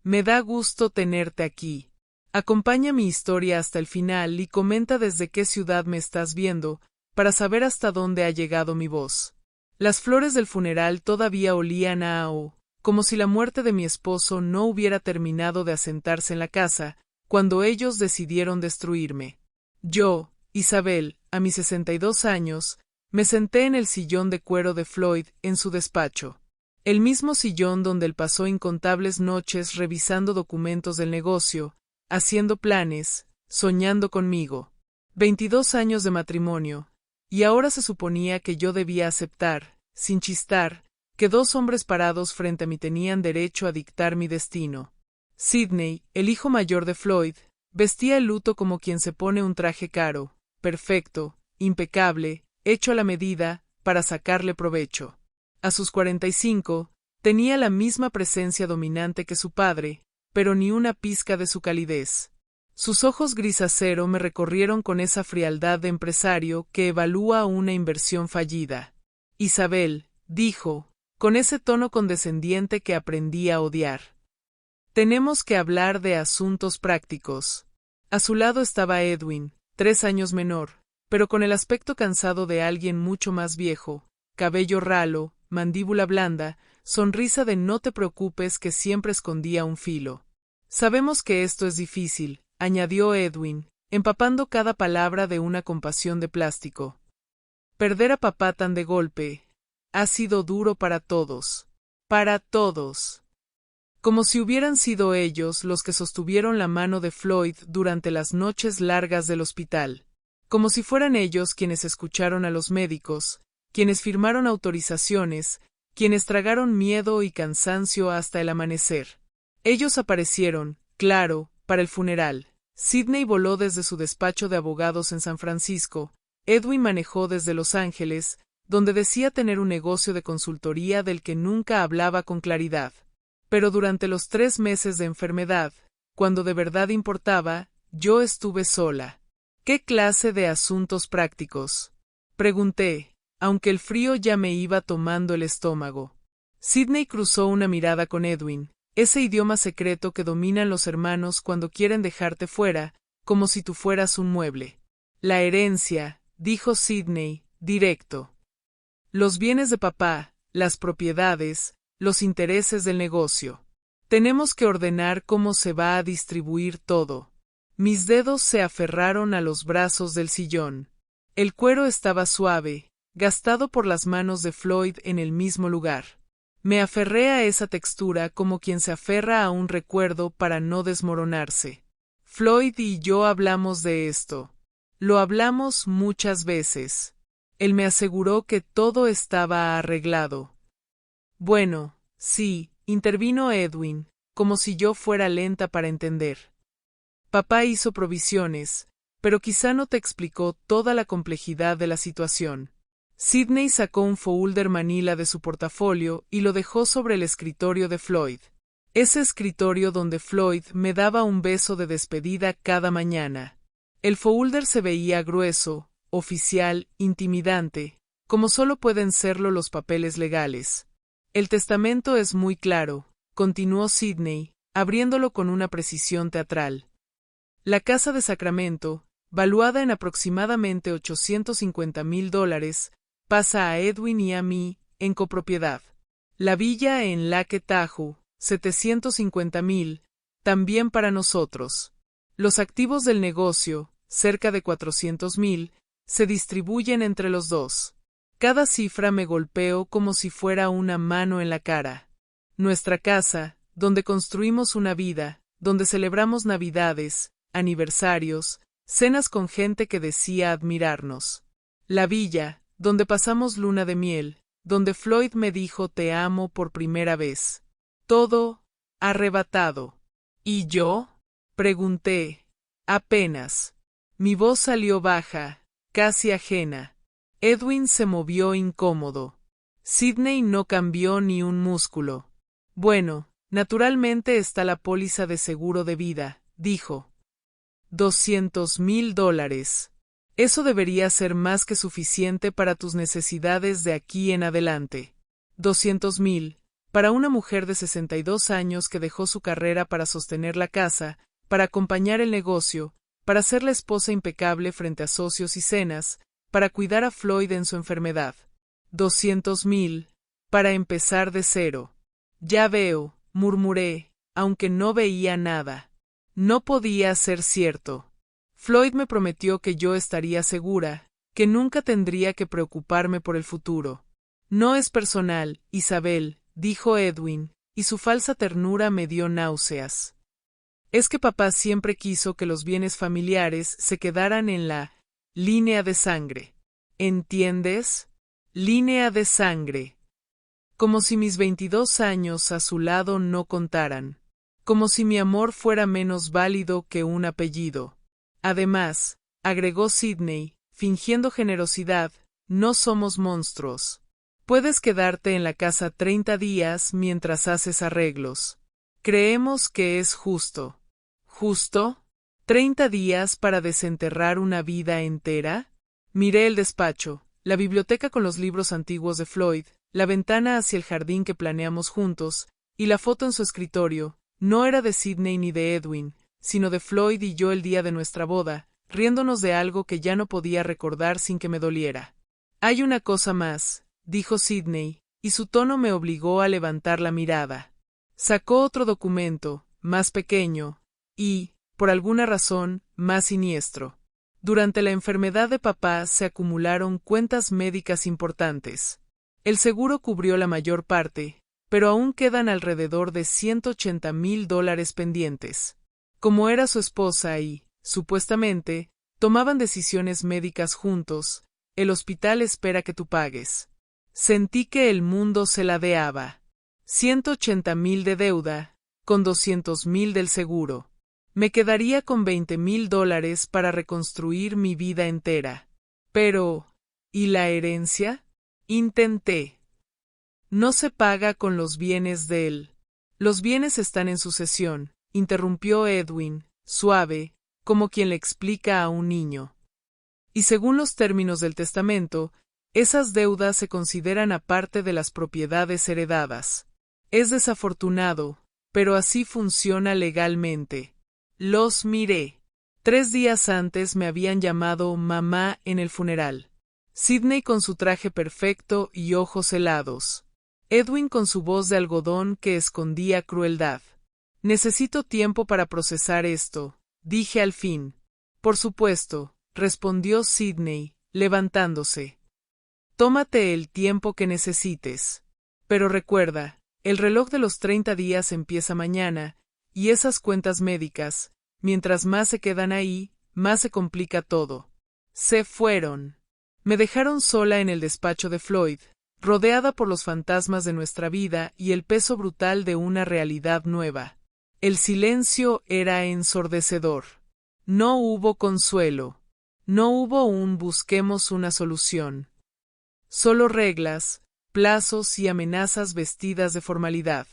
Me da gusto tenerte aquí. Acompaña mi historia hasta el final y comenta desde qué ciudad me estás viendo, para saber hasta dónde ha llegado mi voz. Las flores del funeral todavía olían a Ao, como si la muerte de mi esposo no hubiera terminado de asentarse en la casa, cuando ellos decidieron destruirme. Yo, Isabel, a mis 62 años, me senté en el sillón de cuero de Floyd en su despacho. El mismo sillón donde él pasó incontables noches revisando documentos del negocio, haciendo planes, soñando conmigo. 22 años de matrimonio, y ahora se suponía que yo debía aceptar, sin chistar, que dos hombres parados frente a mí tenían derecho a dictar mi destino. Sidney, el hijo mayor de Floyd, vestía el luto como quien se pone un traje caro, perfecto, impecable, hecho a la medida, para sacarle provecho. A sus 45, tenía la misma presencia dominante que su padre, pero ni una pizca de su calidez. Sus ojos gris acero me recorrieron con esa frialdad de empresario que evalúa una inversión fallida. Isabel, dijo, con ese tono condescendiente que aprendí a odiar. Tenemos que hablar de asuntos prácticos. A su lado estaba Edwin, 3 años menor, pero con el aspecto cansado de alguien mucho más viejo, cabello ralo, mandíbula blanda, sonrisa de no te preocupes que siempre escondía un filo. Sabemos que esto es difícil, añadió Edwin, empapando cada palabra de una compasión de plástico. Perder a papá tan de golpe ha sido duro para todos. Para todos. Como si hubieran sido ellos los que sostuvieron la mano de Floyd durante las noches largas del hospital. Como si fueran ellos quienes escucharon a los médicos, quienes firmaron autorizaciones, quienes tragaron miedo y cansancio hasta el amanecer. Ellos aparecieron, claro, para el funeral. Sidney voló desde su despacho de abogados en San Francisco, Edwin manejó desde Los Ángeles, donde decía tener un negocio de consultoría del que nunca hablaba con claridad. Pero durante los 3 meses de enfermedad, cuando de verdad importaba, yo estuve sola. ¿Qué clase de asuntos prácticos? Pregunté, aunque el frío ya me iba tomando el estómago. Sidney cruzó una mirada con Edwin, ese idioma secreto que dominan los hermanos cuando quieren dejarte fuera, como si tú fueras un mueble. La herencia, dijo Sidney, directo. Los bienes de papá, las propiedades, los intereses del negocio. Tenemos que ordenar cómo se va a distribuir todo. Mis dedos se aferraron a los brazos del sillón. El cuero estaba suave, gastado por las manos de Floyd en el mismo lugar. Me aferré a esa textura como quien se aferra a un recuerdo para no desmoronarse. Floyd y yo hablamos de esto. Lo hablamos muchas veces. Él me aseguró que todo estaba arreglado. Bueno, sí, intervino Edwin, como si yo fuera lenta para entender. Papá hizo provisiones, pero quizá no te explicó toda la complejidad de la situación. Sidney sacó un folder manila de su portafolio y lo dejó sobre el escritorio de Floyd. Ese escritorio donde Floyd me daba un beso de despedida cada mañana. El folder se veía grueso, oficial, intimidante, como solo pueden serlo los papeles legales. El testamento es muy claro, continuó Sidney, abriéndolo con una precisión teatral. La casa de Sacramento, valuada en aproximadamente $850,000, pasa a Edwin y a mí, en copropiedad. La villa en Lake Tahoe, $750,000, también para nosotros. Los activos del negocio, cerca de $400,000, se distribuyen entre los dos. Cada cifra me golpeó como si fuera una mano en la cara. Nuestra casa, donde construimos una vida, donde celebramos Navidades, aniversarios, cenas con gente que decía admirarnos. La villa, donde pasamos luna de miel, donde Floyd me dijo te amo por primera vez. Todo arrebatado. ¿Y yo? Pregunté. Apenas. Mi voz salió baja, casi ajena. Edwin se movió incómodo. Sidney no cambió ni un músculo. Bueno, naturalmente está la póliza de seguro de vida, dijo. $200,000. Eso debería ser más que suficiente para tus necesidades de aquí en adelante. $200,000. Para una mujer de 62 años que dejó su carrera para sostener la casa, para acompañar el negocio, para ser la esposa impecable frente a socios y cenas, para cuidar a Floyd en su enfermedad. 200,000, para empezar de cero. Ya veo, murmuré, aunque no veía nada. No podía ser cierto. Floyd me prometió que yo estaría segura, que nunca tendría que preocuparme por el futuro. No es personal, Isabel, dijo Edwin, y su falsa ternura me dio náuseas. Es que papá siempre quiso que los bienes familiares se quedaran en la línea de sangre. ¿Entiendes? Línea de sangre. Como si mis 22 años a su lado no contaran. Como si mi amor fuera menos válido que un apellido. Además, agregó Sidney, fingiendo generosidad, no somos monstruos. Puedes quedarte en la casa 30 días mientras haces arreglos. Creemos que es justo. ¿Justo? ¿30 días para desenterrar una vida entera? Miré el despacho, la biblioteca con los libros antiguos de Floyd, la ventana hacia el jardín que planeamos juntos, y la foto en su escritorio. No era de Sidney ni de Edwin, sino de Floyd y yo el día de nuestra boda, riéndonos de algo que ya no podía recordar sin que me doliera. Hay una cosa más, dijo Sidney, y su tono me obligó a levantar la mirada. Sacó otro documento, más pequeño, y, por alguna razón, más siniestro. Durante la enfermedad de papá se acumularon cuentas médicas importantes. El seguro cubrió la mayor parte, pero aún quedan alrededor de $180,000 pendientes. Como era su esposa y, supuestamente, tomaban decisiones médicas juntos, el hospital espera que tú pagues. Sentí que el mundo se ladeaba. 180,000 de deuda, con 200,000 del seguro. Me quedaría con $20,000 para reconstruir mi vida entera. Pero, ¿y la herencia? Intenté. No se paga con los bienes de él. Los bienes están en sucesión, interrumpió Edwin, suave, como quien le explica a un niño. Y según los términos del testamento, esas deudas se consideran aparte de las propiedades heredadas. Es desafortunado, pero así funciona legalmente. Los miré. 3 días antes me habían llamado mamá en el funeral. Sidney con su traje perfecto y ojos helados. Edwin con su voz de algodón que escondía crueldad. Necesito tiempo para procesar esto, dije al fin. Por supuesto, respondió Sidney, levantándose. Tómate el tiempo que necesites. Pero recuerda, el reloj de los 30 días empieza mañana, y esas cuentas médicas, mientras más se quedan ahí, más se complica todo. Se fueron. Me dejaron sola en el despacho de Floyd, rodeada por los fantasmas de nuestra vida y el peso brutal de una realidad nueva. El silencio era ensordecedor. No hubo consuelo. No hubo un busquemos una solución. Solo reglas, plazos y amenazas vestidas de formalidad.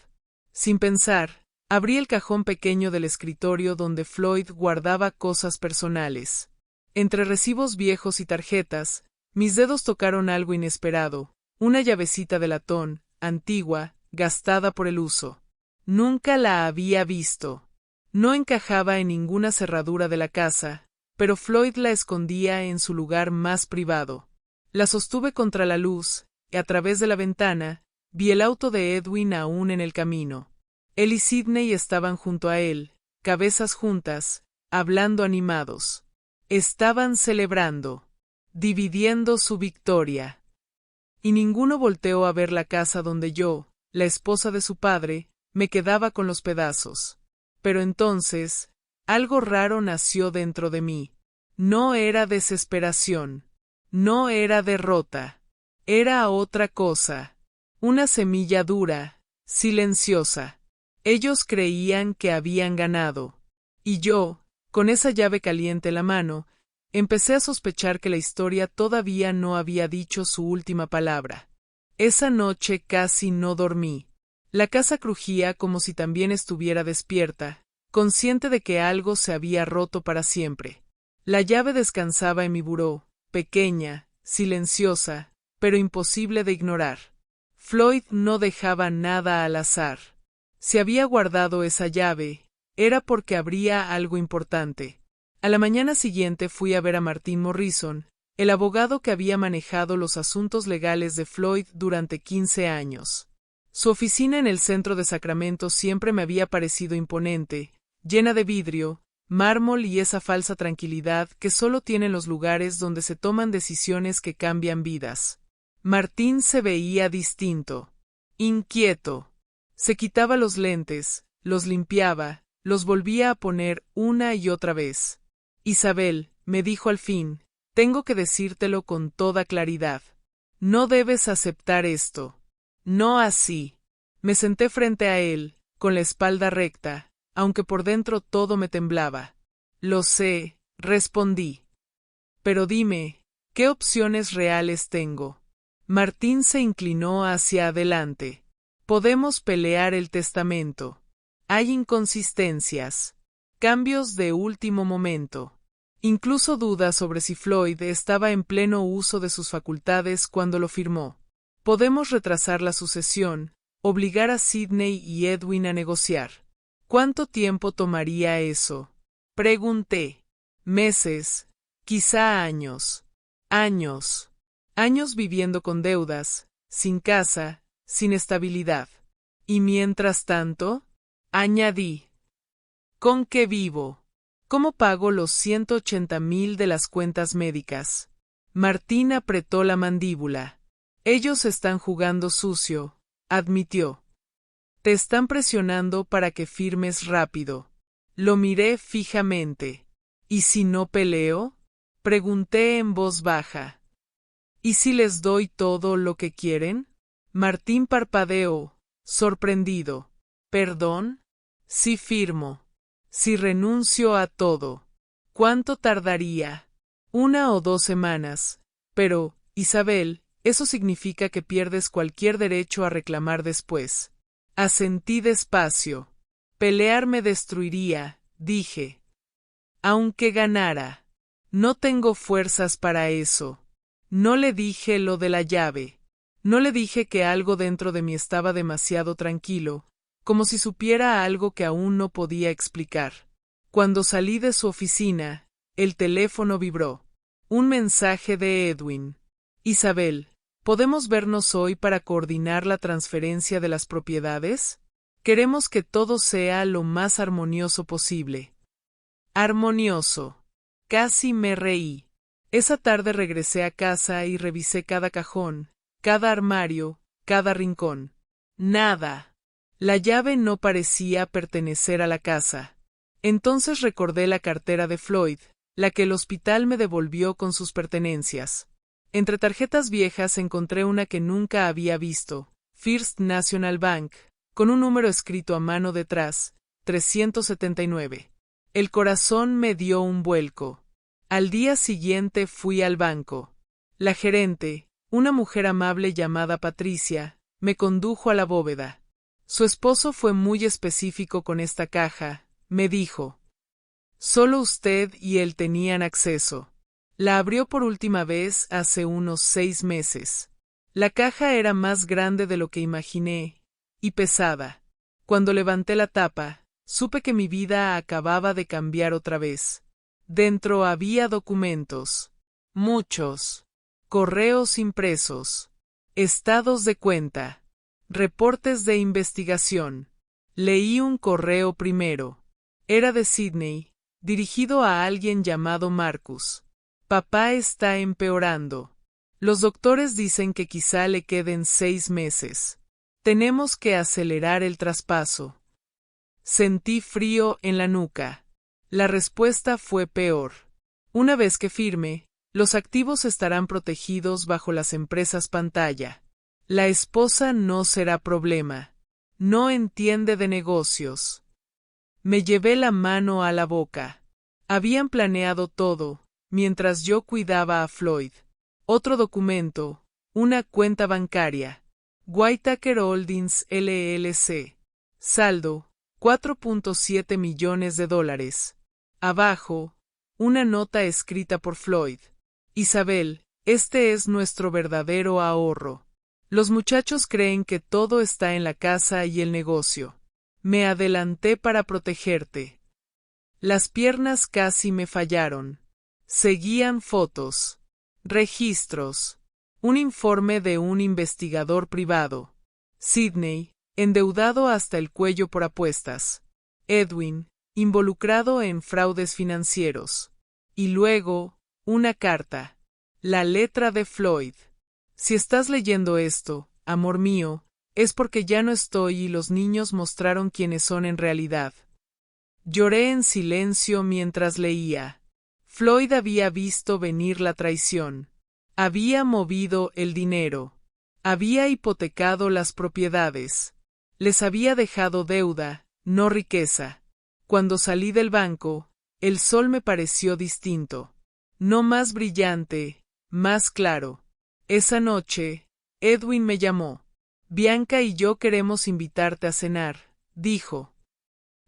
Sin pensar, abrí el cajón pequeño del escritorio donde Floyd guardaba cosas personales. Entre recibos viejos y tarjetas, mis dedos tocaron algo inesperado, una llavecita de latón, antigua, gastada por el uso. Nunca la había visto. No encajaba en ninguna cerradura de la casa, pero Floyd la escondía en su lugar más privado. La sostuve contra la luz, y a través de la ventana, vi el auto de Edwin aún en el camino. Él y Sidney estaban junto a él, cabezas juntas, hablando animados. Estaban celebrando, dividiendo su victoria. Y ninguno volteó a ver la casa donde yo, la esposa de su padre, me quedaba con los pedazos. Pero entonces, algo raro nació dentro de mí. No era desesperación. No era derrota. Era otra cosa. Una semilla dura, silenciosa. Ellos creían que habían ganado. Y yo, con esa llave caliente en la mano, empecé a sospechar que la historia todavía no había dicho su última palabra. Esa noche casi no dormí. La casa crujía como si también estuviera despierta, consciente de que algo se había roto para siempre. La llave descansaba en mi buró, pequeña, silenciosa, pero imposible de ignorar. Floyd no dejaba nada al azar. Si había guardado esa llave, era porque habría algo importante. A la mañana siguiente fui a ver a Martin Morrison, el abogado que había manejado los asuntos legales de Floyd durante 15 años. Su oficina en el centro de Sacramento siempre me había parecido imponente, llena de vidrio, mármol y esa falsa tranquilidad que solo tienen los lugares donde se toman decisiones que cambian vidas. Martín se veía distinto, inquieto. Se quitaba los lentes, los limpiaba, los volvía a poner una y otra vez. Isabel, me dijo al fin, tengo que decírtelo con toda claridad. No debes aceptar esto. No así. Me senté frente a él, con la espalda recta, aunque por dentro todo me temblaba. Lo sé, respondí. Pero dime, ¿qué opciones reales tengo? Martín se inclinó hacia adelante. Podemos pelear el testamento. Hay inconsistencias, cambios de último momento. Incluso dudas sobre si Floyd estaba en pleno uso de sus facultades cuando lo firmó. Podemos retrasar la sucesión, obligar a Sidney y Edwin a negociar. ¿Cuánto tiempo tomaría eso? Pregunté. Meses, quizá años. Años. Años viviendo con deudas, sin casa, sin estabilidad. Y mientras tanto, añadí. ¿Con qué vivo? ¿Cómo pago los 180,000 de las cuentas médicas? Martín apretó la mandíbula. Ellos están jugando sucio, admitió. Te están presionando para que firmes rápido. Lo miré fijamente. ¿Y si no peleo? Pregunté en voz baja. ¿Y si les doy todo lo que quieren? Martín parpadeó, sorprendido. ¿Perdón? Si firmo. Si renuncio a todo. ¿Cuánto tardaría? 1 o 2 semanas. Pero, Isabel, eso significa que pierdes cualquier derecho a reclamar después. Asentí despacio. Pelear me destruiría, dije. Aunque ganara. No tengo fuerzas para eso. No le dije lo de la llave. No le dije que algo dentro de mí estaba demasiado tranquilo, como si supiera algo que aún no podía explicar. Cuando salí de su oficina, el teléfono vibró. Un mensaje de Edwin. Isabel, ¿podemos vernos hoy para coordinar la transferencia de las propiedades? Queremos que todo sea lo más armonioso posible. Armonioso. Casi me reí. Esa tarde regresé a casa y revisé cada cajón, cada armario, cada rincón. Nada. La llave no parecía pertenecer a la casa. Entonces recordé la cartera de Floyd, la que el hospital me devolvió con sus pertenencias. Entre tarjetas viejas encontré una que nunca había visto, First National Bank, con un número escrito a mano detrás, 379. El corazón me dio un vuelco. Al día siguiente fui al banco. La gerente, una mujer amable llamada Patricia, me condujo a la bóveda. Su esposo fue muy específico con esta caja, me dijo. Solo usted y él tenían acceso. La abrió por última vez hace unos 6 meses. La caja era más grande de lo que imaginé, y pesada. Cuando levanté la tapa, supe que mi vida acababa de cambiar otra vez. Dentro había documentos. Muchos. Correos impresos. Estados de cuenta. Reportes de investigación. Leí un correo primero. Era de Sidney, dirigido a alguien llamado Marcus. Papá está empeorando. Los doctores dicen que quizá le queden 6 meses. Tenemos que acelerar el traspaso. Sentí frío en la nuca. La respuesta fue peor. Una vez que firme, los activos estarán protegidos bajo las empresas pantalla. La esposa no será problema. No entiende de negocios. Me llevé la mano a la boca. Habían planeado todo, mientras yo cuidaba a Floyd. Otro documento, una cuenta bancaria. Whitaker Holdings LLC. Saldo, $4.7 millones. Abajo, una nota escrita por Floyd. Isabel, este es nuestro verdadero ahorro. Los muchachos creen que todo está en la casa y el negocio. Me adelanté para protegerte. Las piernas casi me fallaron. Seguían fotos, registros, un informe de un investigador privado. Sidney, endeudado hasta el cuello por apuestas. Edwin, involucrado en fraudes financieros. Y luego, una carta. La letra de Floyd. Si estás leyendo esto, amor mío, es porque ya no estoy y los niños mostraron quiénes son en realidad. Lloré en silencio mientras leía. Floyd había visto venir la traición. Había movido el dinero. Había hipotecado las propiedades. Les había dejado deuda, no riqueza. Cuando salí del banco, el sol me pareció distinto. No más brillante, más claro. Esa noche, Edwin me llamó. Bianca y yo queremos invitarte a cenar, dijo.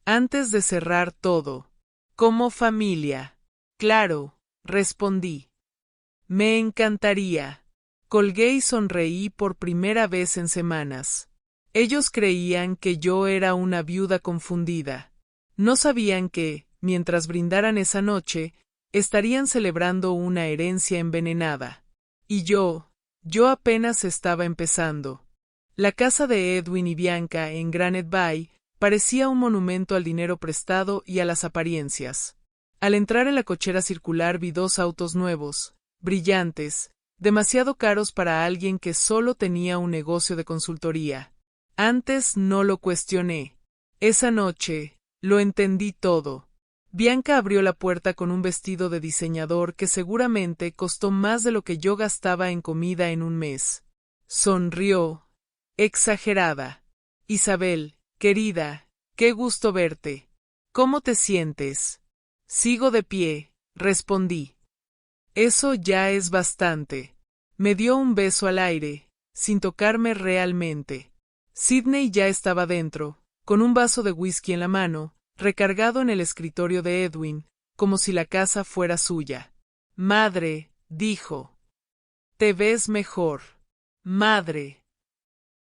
Antes de cerrar todo. Como familia. Claro, respondí. Me encantaría. Colgué y sonreí por primera vez en semanas. Ellos creían que yo era una viuda confundida. No sabían que, mientras brindaran esa noche, estarían celebrando una herencia envenenada. Y yo apenas estaba empezando. La casa de Edwin y Bianca en Granite Bay parecía un monumento al dinero prestado y a las apariencias. Al entrar en la cochera circular vi 2 autos nuevos, brillantes, demasiado caros para alguien que solo tenía un negocio de consultoría. Antes no lo cuestioné. Esa noche, lo entendí todo. Bianca abrió la puerta con un vestido de diseñador que seguramente costó más de lo que yo gastaba en comida en un mes. Sonrió, exagerada. Isabel, querida, qué gusto verte. ¿Cómo te sientes? Sigo de pie, respondí. Eso ya es bastante. Me dio un beso al aire, sin tocarme realmente. Sidney ya estaba dentro, con un vaso de whisky en la mano, recargado en el escritorio de Edwin, como si la casa fuera suya. Madre, dijo. Te ves mejor. Madre.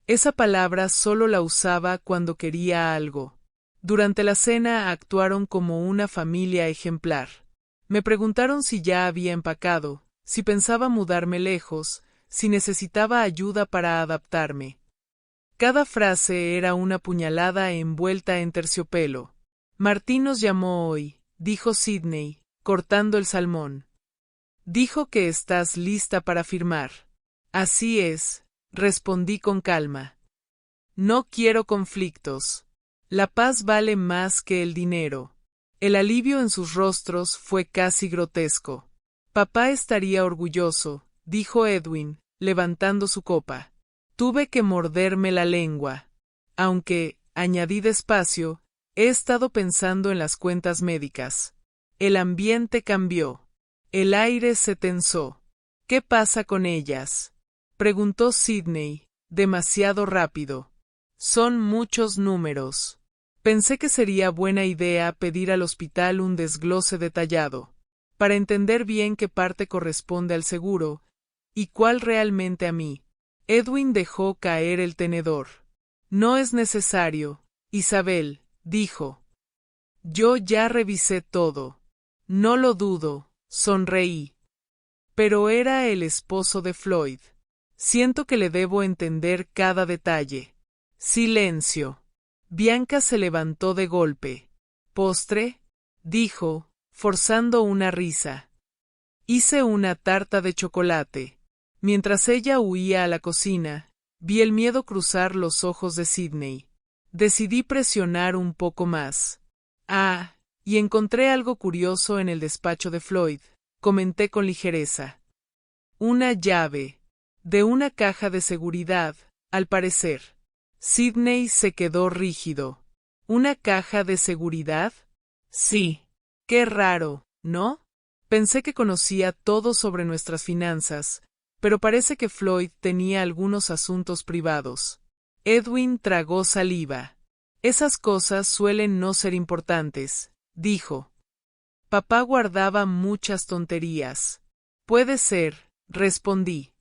Esa palabra solo la usaba cuando quería algo. Durante la cena actuaron como una familia ejemplar. Me preguntaron si ya había empacado, si pensaba mudarme lejos, si necesitaba ayuda para adaptarme. Cada frase era una puñalada envuelta en terciopelo. Martín nos llamó hoy, dijo Sidney, cortando el salmón. Dijo que estás lista para firmar. Así es, respondí con calma. No quiero conflictos. La paz vale más que el dinero. El alivio en sus rostros fue casi grotesco. Papá estaría orgulloso, dijo Edwin, levantando su copa. Tuve que morderme la lengua. Aunque, añadí despacio, he estado pensando en las cuentas médicas. El ambiente cambió. El aire se tensó. ¿Qué pasa con ellas? Preguntó Sidney, demasiado rápido. Son muchos números. Pensé que sería buena idea pedir al hospital un desglose detallado, para entender bien qué parte corresponde al seguro, y cuál realmente a mí. Edwin dejó caer el tenedor. No es necesario, Isabel, dijo. Yo ya revisé todo. No lo dudo, sonreí. Pero era el esposo de Floyd. Siento que le debo entender cada detalle. Silencio. Bianca se levantó de golpe. ¿Postre? Dijo, forzando una risa. Hice una tarta de chocolate. Mientras ella huía a la cocina, vi el miedo cruzar los ojos de Sidney. Decidí presionar un poco más. Ah, y encontré algo curioso en el despacho de Floyd, comenté con ligereza. Una llave. De una caja de seguridad, al parecer. Sidney se quedó rígido. ¿Una caja de seguridad? Sí. Qué raro, ¿no? Pensé que conocía todo sobre nuestras finanzas, pero parece que Floyd tenía algunos asuntos privados. Edwin tragó saliva. Esas cosas suelen no ser importantes, dijo. Papá guardaba muchas tonterías. Puede ser, respondí.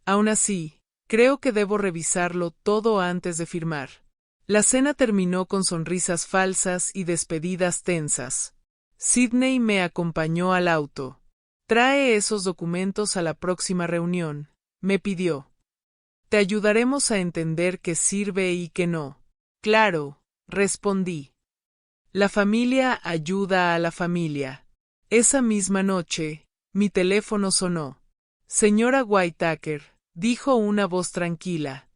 Aún así, Creo que debo revisarlo todo antes de firmar. La cena terminó con sonrisas falsas y despedidas tensas. Sidney me acompañó al auto. Trae esos documentos a la próxima reunión, me pidió. Te ayudaremos a entender qué sirve y qué no. Claro, respondí. La familia ayuda a la familia. Esa misma noche, mi teléfono sonó. Señora Whitaker, dijo una voz tranquila.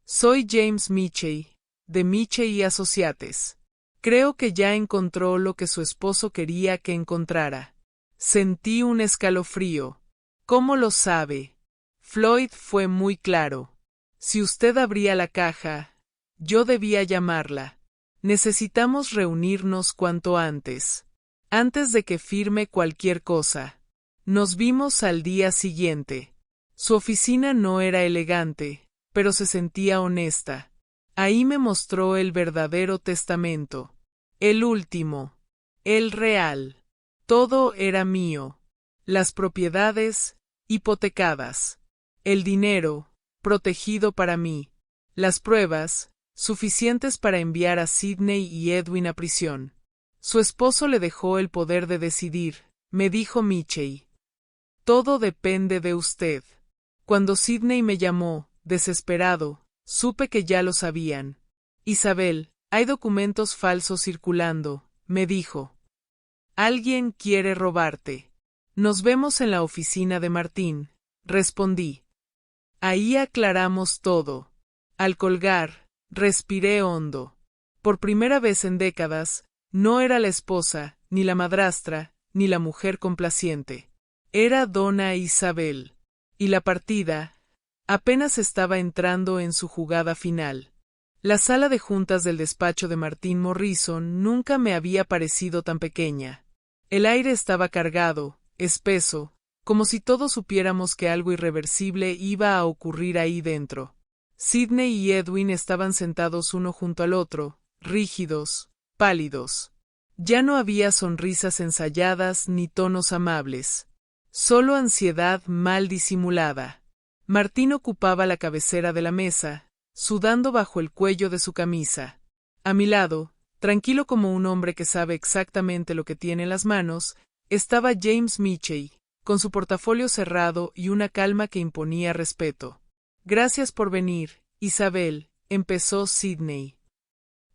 Soy James Michey, de Michey y Associates. Creo que ya encontró lo que su esposo quería que encontrara. Sentí un escalofrío. ¿Cómo lo sabe? Floyd fue muy claro. Si usted abría la caja, yo debía llamarla. Necesitamos reunirnos cuanto antes. Antes de que firme cualquier cosa. Nos vimos al día siguiente. Su oficina no era elegante, pero se sentía honesta. Ahí me mostró el verdadero testamento. El último. El real. Todo era mío. Las propiedades, hipotecadas. El dinero, protegido para mí. Las pruebas, suficientes para enviar a Sidney y Edwin a prisión. Su esposo le dejó el poder de decidir, me dijo Michey. Todo depende de usted. Cuando Sidney me llamó, desesperado, supe que ya lo sabían. Isabel, hay documentos falsos circulando, me dijo. Alguien quiere robarte. Nos vemos en la oficina de Martín, respondí. Ahí aclaramos todo. Al colgar, respiré hondo. Por primera vez en décadas, no era la esposa, ni la madrastra, ni la mujer complaciente. Era Donna Isabel. Y la partida apenas estaba entrando en su jugada final. La sala de juntas del despacho de Martín Morrison nunca me había parecido tan pequeña. El aire estaba cargado, espeso, como si todos supiéramos que algo irreversible iba a ocurrir ahí dentro. Sidney y Edwin estaban sentados uno junto al otro, rígidos, pálidos. Ya no había sonrisas ensayadas ni tonos amables. Solo ansiedad mal disimulada. Martín ocupaba la cabecera de la mesa, sudando bajo el cuello de su camisa. A mi lado, tranquilo como un hombre que sabe exactamente lo que tiene en las manos, estaba James Michey, con su portafolio cerrado y una calma que imponía respeto. Gracias por venir, Isabel, empezó Sidney.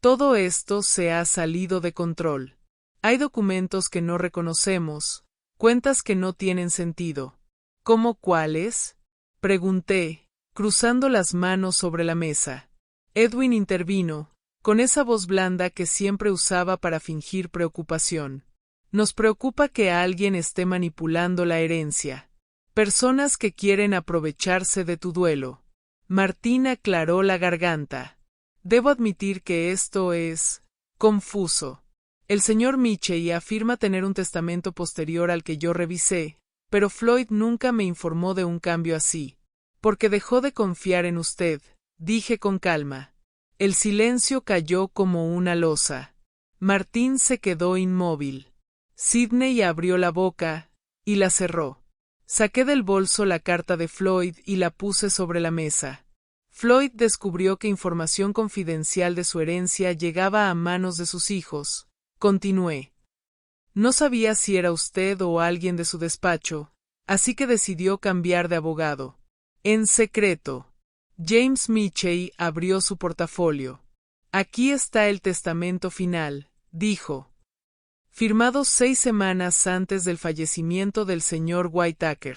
Todo esto se ha salido de control. Hay documentos que no reconocemos, cuentas que no tienen sentido. ¿Cómo cuáles? Pregunté, cruzando las manos sobre la mesa. Edwin intervino, con esa voz blanda que siempre usaba para fingir preocupación. Nos preocupa que alguien esté manipulando la herencia. Personas que quieren aprovecharse de tu duelo. Martín aclaró la garganta. Debo admitir que esto es confuso. El señor Michey afirma tener un testamento posterior al que yo revisé, pero Floyd nunca me informó de un cambio así. Porque dejó de confiar en usted, dije con calma. El silencio cayó como una losa. Martín se quedó inmóvil. Sidney abrió la boca y la cerró. Saqué del bolso la carta de Floyd y la puse sobre la mesa. Floyd descubrió que información confidencial de su herencia llegaba a manos de sus hijos. Continué. No sabía si era usted o alguien de su despacho, así que decidió cambiar de abogado. En secreto. James Michey abrió su portafolio. Aquí está el testamento final, dijo. Firmado 6 semanas antes del fallecimiento del señor Whitaker.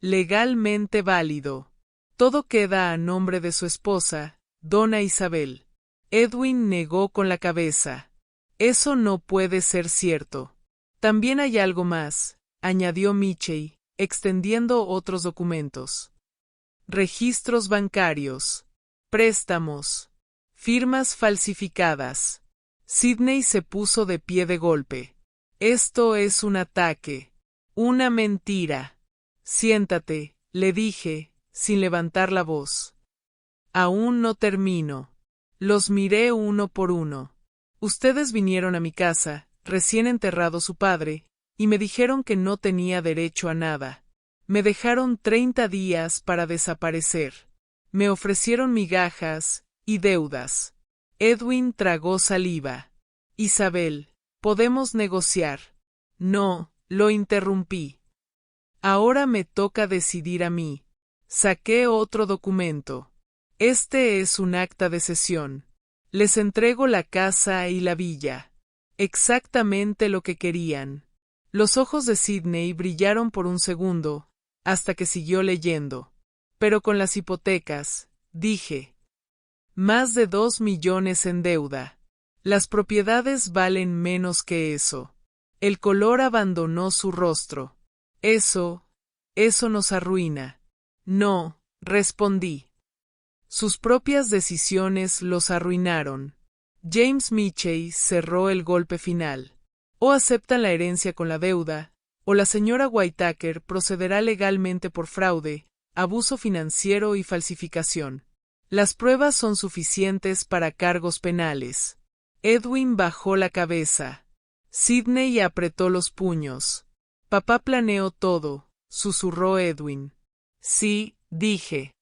Legalmente válido. Todo queda a nombre de su esposa, Donna Isabel. Edwin negó con la cabeza. Eso no puede ser cierto. También hay algo más, añadió Michey, extendiendo otros documentos. Registros bancarios. Préstamos. Firmas falsificadas. Sidney se puso de pie de golpe. Esto es un ataque. Una mentira. Siéntate, le dije, sin levantar la voz. Aún no termino. Los miré uno por uno. Ustedes vinieron a mi casa, recién enterrado su padre, y me dijeron que no tenía derecho a nada. Me dejaron 30 días para desaparecer. Me ofrecieron migajas y deudas. Edwin tragó saliva. Isabel, podemos negociar. No, lo interrumpí. Ahora me toca decidir a mí. Saqué otro documento. Este es un acta de cesión. Les entrego la casa y la villa. Exactamente lo que querían. Los ojos de Sidney brillaron por un segundo, hasta que siguió leyendo. Pero con las hipotecas, dije. Más de 2 millones en deuda. Las propiedades valen menos que eso. El color abandonó su rostro. Eso nos arruina. No, respondí. Sus propias decisiones los arruinaron. James Mitchell cerró el golpe final. O aceptan la herencia con la deuda, o la señora Whittaker procederá legalmente por fraude, abuso financiero y falsificación. Las pruebas son suficientes para cargos penales. Edwin bajó la cabeza. Sidney apretó los puños. Papá planeó todo, susurró Edwin. Sí, dije.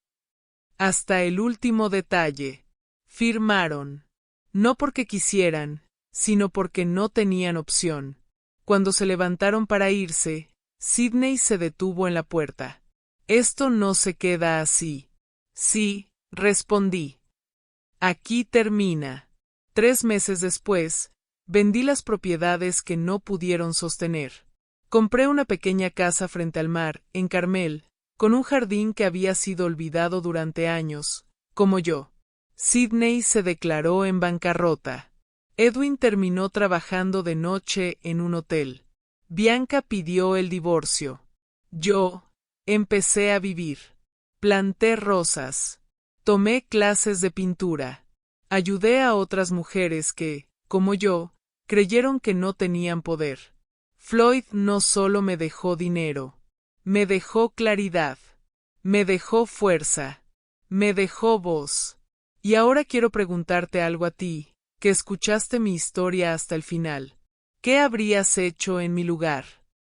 Hasta el último detalle. Firmaron. No porque quisieran, sino porque no tenían opción. Cuando se levantaron para irse, Sidney se detuvo en la puerta. Esto no se queda así. Sí, respondí. Aquí termina. 3 meses después, vendí las propiedades que no pudieron sostener. Compré una pequeña casa frente al mar, en Carmel, con un jardín que había sido olvidado durante años, como yo. Sidney se declaró en bancarrota. Edwin terminó trabajando de noche en un hotel. Bianca pidió el divorcio. Yo empecé a vivir. Planté rosas. Tomé clases de pintura. Ayudé a otras mujeres que, como yo, creyeron que no tenían poder. Floyd no solo me dejó dinero, me dejó claridad, me dejó fuerza, me dejó voz. Y ahora quiero preguntarte algo a ti, que escuchaste mi historia hasta el final. ¿Qué habrías hecho en mi lugar?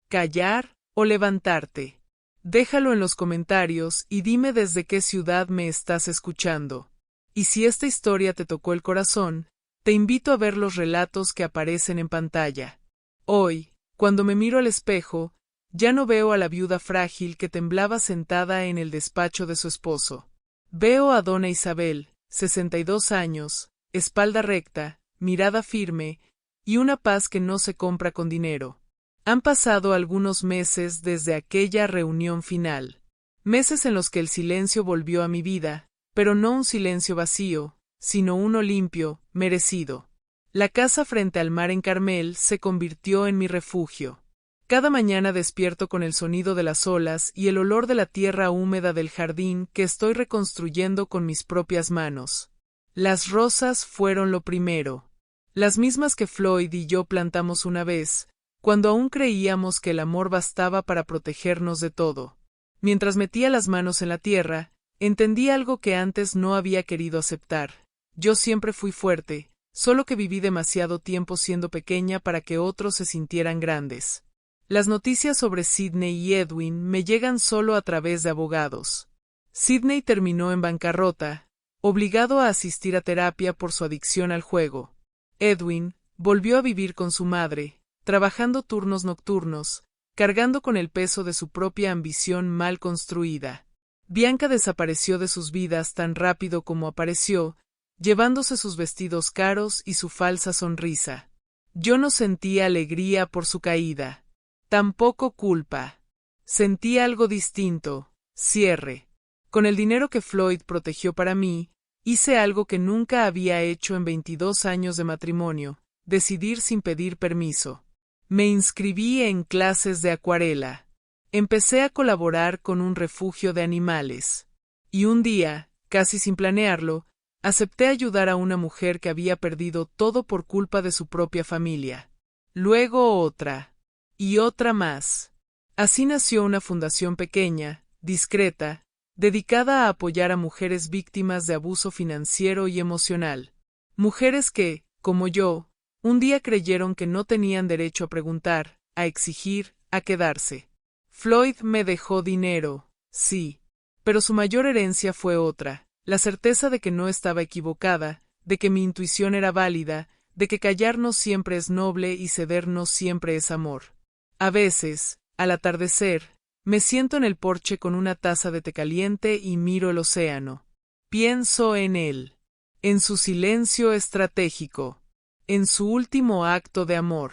¿Callar o levantarte? Déjalo en los comentarios y dime desde qué ciudad me estás escuchando. Y si esta historia te tocó el corazón, te invito a ver los relatos que aparecen en pantalla. Hoy, cuando me miro al espejo, ya no veo a la viuda frágil que temblaba sentada en el despacho de su esposo. Veo a dona Isabel, 62 años, espalda recta, mirada firme, y una paz que no se compra con dinero. Han pasado algunos meses desde aquella reunión final. Meses en los que el silencio volvió a mi vida, pero no un silencio vacío, sino uno limpio, merecido. La casa frente al mar en Carmel se convirtió en mi refugio. Cada mañana despierto con el sonido de las olas y el olor de la tierra húmeda del jardín que estoy reconstruyendo con mis propias manos. Las rosas fueron lo primero. Las mismas que Floyd y yo plantamos una vez, cuando aún creíamos que el amor bastaba para protegernos de todo. Mientras metía las manos en la tierra, entendí algo que antes no había querido aceptar. Yo siempre fui fuerte, solo que viví demasiado tiempo siendo pequeña para que otros se sintieran grandes. Las noticias sobre Sidney y Edwin me llegan solo a través de abogados. Sidney terminó en bancarrota, obligado a asistir a terapia por su adicción al juego. Edwin volvió a vivir con su madre, trabajando turnos nocturnos, cargando con el peso de su propia ambición mal construida. Bianca desapareció de sus vidas tan rápido como apareció, llevándose sus vestidos caros y su falsa sonrisa. Yo no sentía alegría por su caída. Tampoco culpa. Sentí algo distinto, cierre. Con el dinero que Floyd protegió para mí, hice algo que nunca había hecho en 22 años de matrimonio, decidir sin pedir permiso. Me inscribí en clases de acuarela. Empecé a colaborar con un refugio de animales. Y un día, casi sin planearlo, acepté ayudar a una mujer que había perdido todo por culpa de su propia familia. Luego otra. Y otra más. Así nació una fundación pequeña, discreta, dedicada a apoyar a mujeres víctimas de abuso financiero y emocional. Mujeres que, como yo, un día creyeron que no tenían derecho a preguntar, a exigir, a quedarse. Floyd me dejó dinero, sí, pero su mayor herencia fue otra, la certeza de que no estaba equivocada, de que mi intuición era válida, de que callar no siempre es noble y ceder no siempre es amor. A veces, al atardecer, me siento en el porche con una taza de té caliente y miro el océano. Pienso en él, en su silencio estratégico, en su último acto de amor.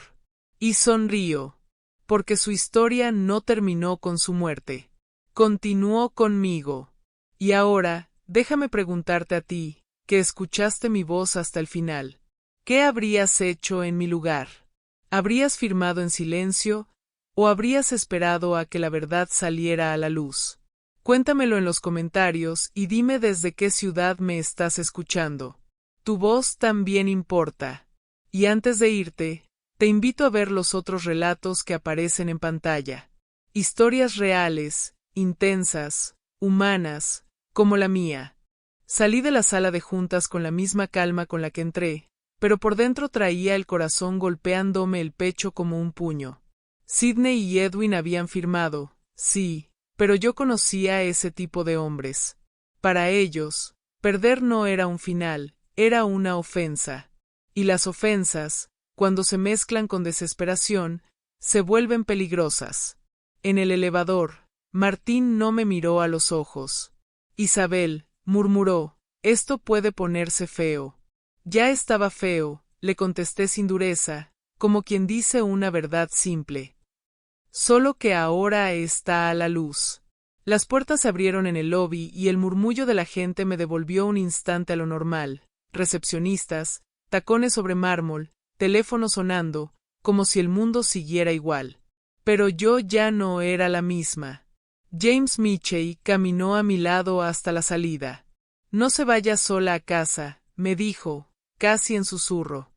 Y sonrío, porque su historia no terminó con su muerte. Continuó conmigo. Y ahora, déjame preguntarte a ti, que escuchaste mi voz hasta el final. ¿Qué habrías hecho en mi lugar? ¿Habrías firmado en silencio o habrías esperado a que la verdad saliera a la luz? Cuéntamelo en los comentarios y dime desde qué ciudad me estás escuchando. Tu voz también importa. Y antes de irte, te invito a ver los otros relatos que aparecen en pantalla. Historias reales, intensas, humanas, como la mía. Salí de la sala de juntas con la misma calma con la que entré, pero por dentro traía el corazón golpeándome el pecho como un puño. Sidney y Edwin habían firmado, sí, pero yo conocía a ese tipo de hombres. Para ellos, perder no era un final, era una ofensa. Y las ofensas, cuando se mezclan con desesperación, se vuelven peligrosas. En el elevador, Martín no me miró a los ojos. Isabel, murmuró, esto puede ponerse feo. Ya estaba feo, le contesté sin dureza, como quien dice una verdad simple. Solo que ahora está a la luz. Las puertas se abrieron en el lobby y el murmullo de la gente me devolvió un instante a lo normal. Recepcionistas, tacones sobre mármol, teléfono sonando, como si el mundo siguiera igual. Pero yo ya no era la misma. James Mitchell caminó a mi lado hasta la salida. No se vaya sola a casa, me dijo, casi en susurro.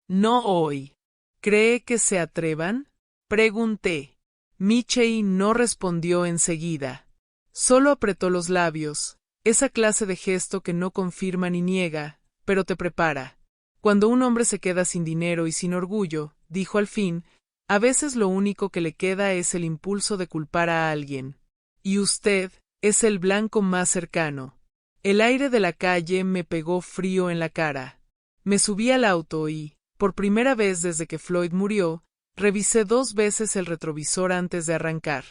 No hoy. ¿Cree que se atrevan? Pregunté. Mitchell no respondió enseguida. Solo apretó los labios, esa clase de gesto que no confirma ni niega, pero te prepara. Cuando un hombre se queda sin dinero y sin orgullo, dijo al fin, a veces lo único que le queda es el impulso de culpar a alguien. Y usted es el blanco más cercano. El aire de la calle me pegó frío en la cara. Me subí al auto y, por primera vez desde que Floyd murió, revisé 2 veces el retrovisor antes de arrancar.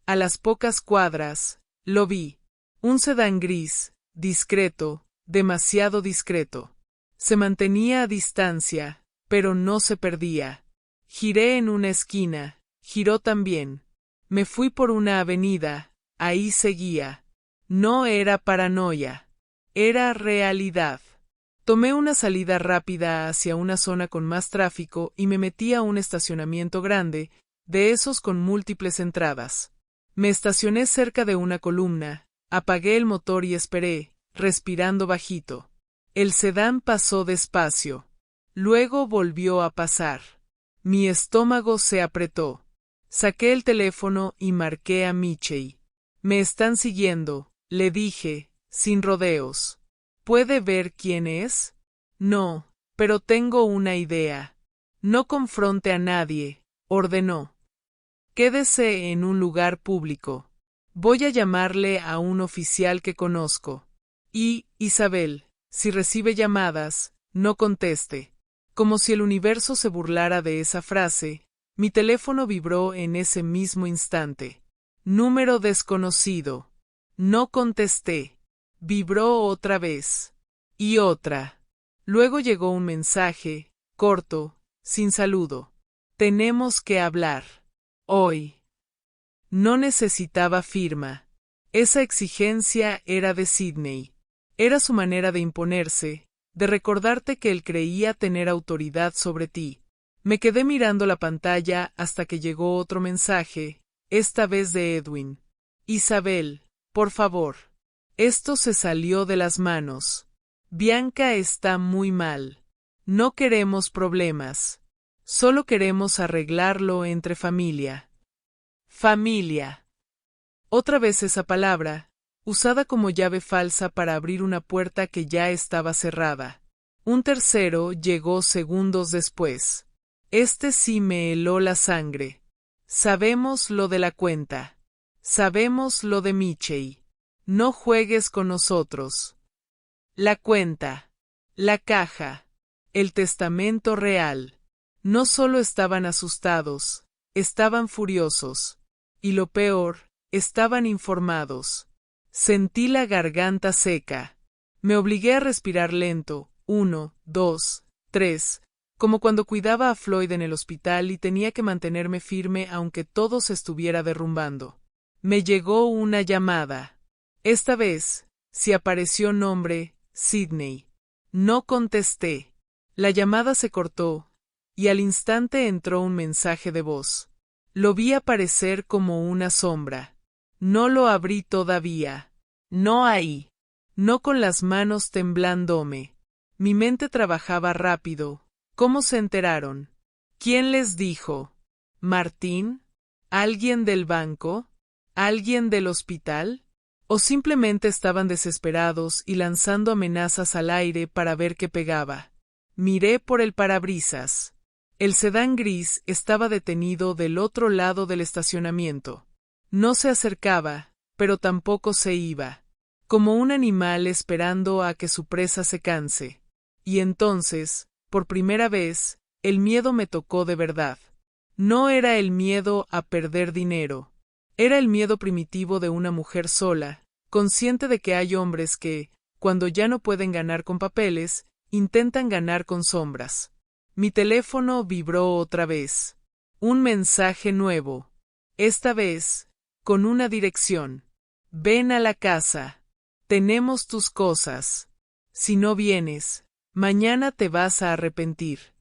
A las pocas cuadras, lo vi. Un sedán gris, discreto, demasiado discreto. Se mantenía a distancia, pero no se perdía. Giré en una esquina, giró también. Me fui por una avenida, ahí seguía. No era paranoia, era realidad. Tomé una salida rápida hacia una zona con más tráfico y me metí a un estacionamiento grande, de esos con múltiples entradas. Me estacioné cerca de una columna, apagué el motor y esperé, respirando bajito. El sedán pasó despacio. Luego volvió a pasar. Mi estómago se apretó. Saqué el teléfono y marqué a Mitchell. Me están siguiendo, le dije, sin rodeos. ¿Puede ver quién es? No, pero tengo una idea. No confronte a nadie, ordenó. Quédese en un lugar público. Voy a llamarle a un oficial que conozco. Y, Isabel, si recibe llamadas, no conteste. Como si el universo se burlara de esa frase, mi teléfono vibró en ese mismo instante. Número desconocido. No contesté. Vibró otra vez. Y otra. Luego llegó un mensaje, corto, sin saludo. Tenemos que hablar. Hoy. No necesitaba firma. Esa exigencia era de Sidney. Era su manera de imponerse, de recordarte que él creía tener autoridad sobre ti. Me quedé mirando la pantalla hasta que llegó otro mensaje, esta vez de Edwin. Isabel, por favor. Esto se salió de las manos. Bianca está muy mal. No queremos problemas. Solo queremos arreglarlo entre familia. Familia. Otra vez esa palabra, usada como llave falsa para abrir una puerta que ya estaba cerrada. Un tercero llegó segundos después. Este sí me heló la sangre. Sabemos lo de la cuenta. Sabemos lo de Mitchell. No juegues con nosotros. la cuenta, la caja, el testamento real. No solo estaban asustados, estaban furiosos. Y lo peor, estaban informados. Sentí la garganta seca. Me obligué a respirar lento, 1, 2, 3, como cuando cuidaba a Floyd en el hospital y tenía que mantenerme firme aunque todo se estuviera derrumbando. Me llegó una llamada. Esta vez, sí apareció nombre, Sidney. No contesté. La llamada se cortó, y al instante entró un mensaje de voz. Lo vi aparecer como una sombra. No lo abrí todavía. No ahí. No con las manos temblándome. Mi mente trabajaba rápido. ¿Cómo se enteraron? ¿Quién les dijo? ¿Martín? ¿Alguien del banco? ¿Alguien del hospital? ¿O simplemente estaban desesperados y lanzando amenazas al aire para ver qué pegaba? Miré por el parabrisas. El sedán gris estaba detenido del otro lado del estacionamiento. No se acercaba, pero tampoco se iba, como un animal esperando a que su presa se canse. Y entonces, por primera vez, el miedo me tocó de verdad. No era el miedo a perder dinero. Era el miedo primitivo de una mujer sola, consciente de que hay hombres que, cuando ya no pueden ganar con papeles, intentan ganar con sombras. Mi teléfono vibró otra vez. Un mensaje nuevo. Esta vez, con una dirección. Ven a la casa. Tenemos tus cosas. Si no vienes, mañana te vas a arrepentir.